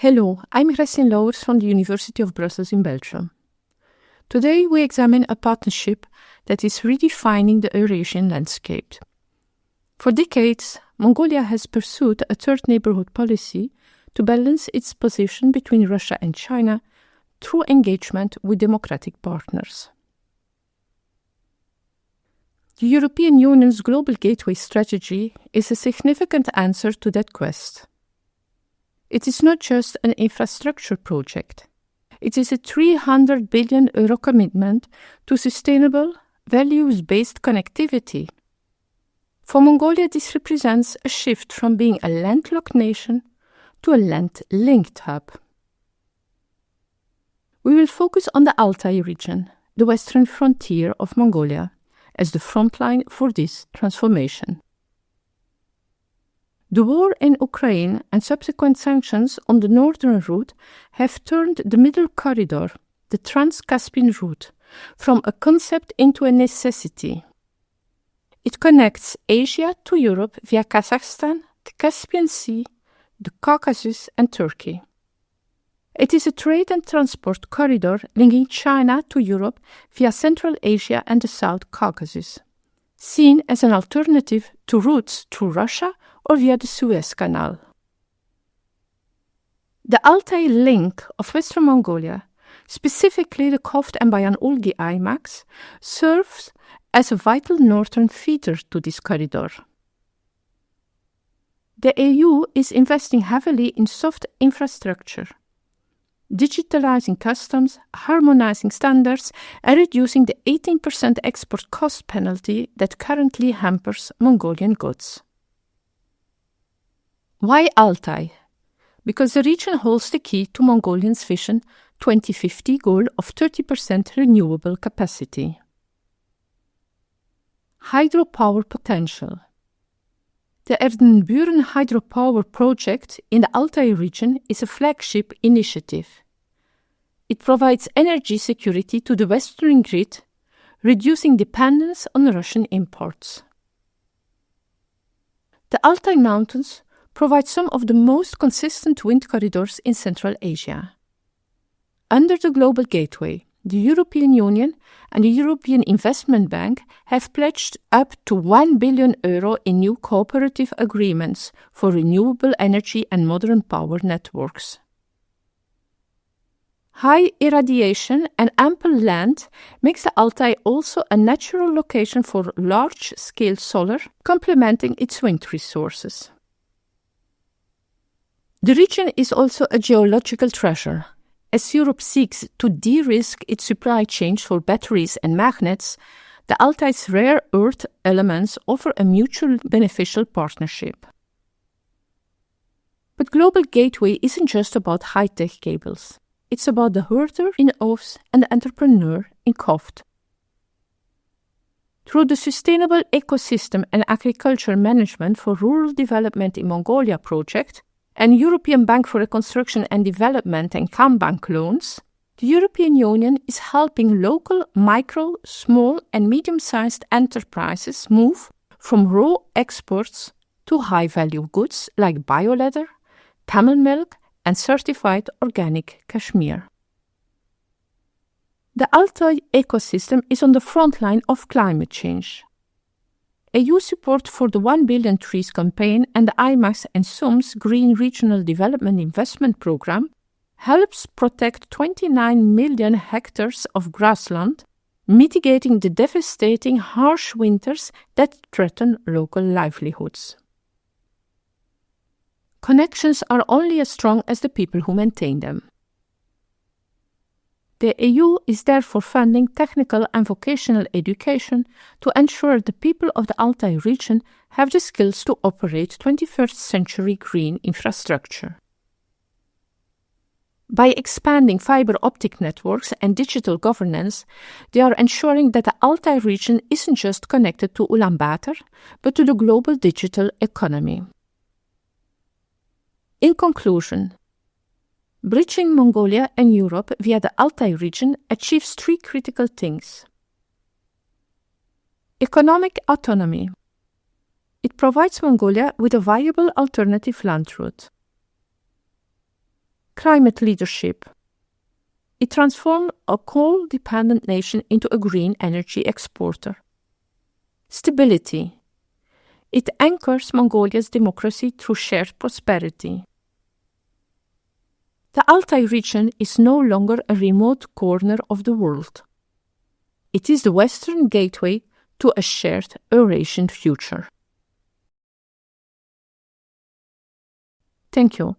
Hello, I'm Gracienne Lauwers from the University of Brussels in Belgium. Today we examine a partnership that is redefining the Eurasian landscape. For decades, Mongolia has pursued a third neighborhood policy to balance its position between Russia and China through engagement with democratic partners. The European Union's Global Gateway strategy is a significant answer to that quest. It is not just an infrastructure project. It is a €300 billion commitment to sustainable, values-based connectivity. For Mongolia, this represents a shift from being a landlocked nation to a land-linked hub. We will focus on the Altai region, the western frontier of Mongolia, as the frontline for this transformation. The war in Ukraine and subsequent sanctions on the northern route have turned the middle corridor, the Trans-Caspian route, from a concept into a necessity. It connects Asia to Europe via Kazakhstan, the Caspian Sea, the Caucasus, and Turkey. It is a trade and transport corridor linking China to Europe via Central Asia and the South Caucasus, seen as an alternative to routes through Russia or via the Suez Canal. The Altai link of Western Mongolia, specifically the Khoft and Bayan Ulgii IMAX, serves as a vital northern feeder to this corridor. The EU is investing heavily in soft infrastructure, digitalizing customs, harmonizing standards, and reducing the 18% export cost penalty that currently hampers Mongolian goods. Why Altai? Because the region holds the key to Mongolian's Vision 2050 goal of 30% renewable capacity. Hydropower potential. The Erdenburen hydropower project in the Altai region is a flagship initiative. It provides energy security to the western grid, reducing dependence on Russian imports. The Altai Mountains provide some of the most consistent wind corridors in Central Asia. Under the Global Gateway, the European Union and the European Investment Bank have pledged up to €1 billion in new cooperative agreements for renewable energy and modern power networks. High irradiation and ample land makes the Altai also a natural location for large-scale solar, complementing its wind resources. The region is also a geological treasure. As Europe seeks to de-risk its supply chains for batteries and magnets, the Altai's rare earth elements offer a mutually beneficial partnership. But Global Gateway isn't just about high-tech cables. It's about the herder in Oos and the entrepreneur in Khoft. Through the Sustainable Ecosystem and Agriculture Management for Rural Development in Mongolia project, and European Bank for Reconstruction and Development and CAMBank loans, the European Union is helping local micro, small and medium-sized enterprises move from raw exports to high-value goods like bioleather, camel milk and certified organic cashmere. The Altai ecosystem is on the front line of climate change. EU support for the 1 Billion Trees campaign and the IMAX and SUM's Green Regional Development Investment Programme helps protect 29 million hectares of grassland, mitigating the devastating harsh winters that threaten local livelihoods. Connections are only as strong as the people who maintain them. The EU is therefore funding technical and vocational education to ensure the people of the Altai region have the skills to operate 21st century green infrastructure. By expanding fiber optic networks and digital governance, they are ensuring that the Altai region isn't just connected to Ulaanbaatar, but to the global digital economy. In conclusion, bridging Mongolia and Europe via the Altai region achieves three critical things. Economic autonomy. It provides Mongolia with a viable alternative land route. Climate leadership. It transformed a coal-dependent nation into a green energy exporter. Stability. It anchors Mongolia's democracy through shared prosperity. The Altai region is no longer a remote corner of the world. It is the Western gateway to a shared Eurasian future. Thank you.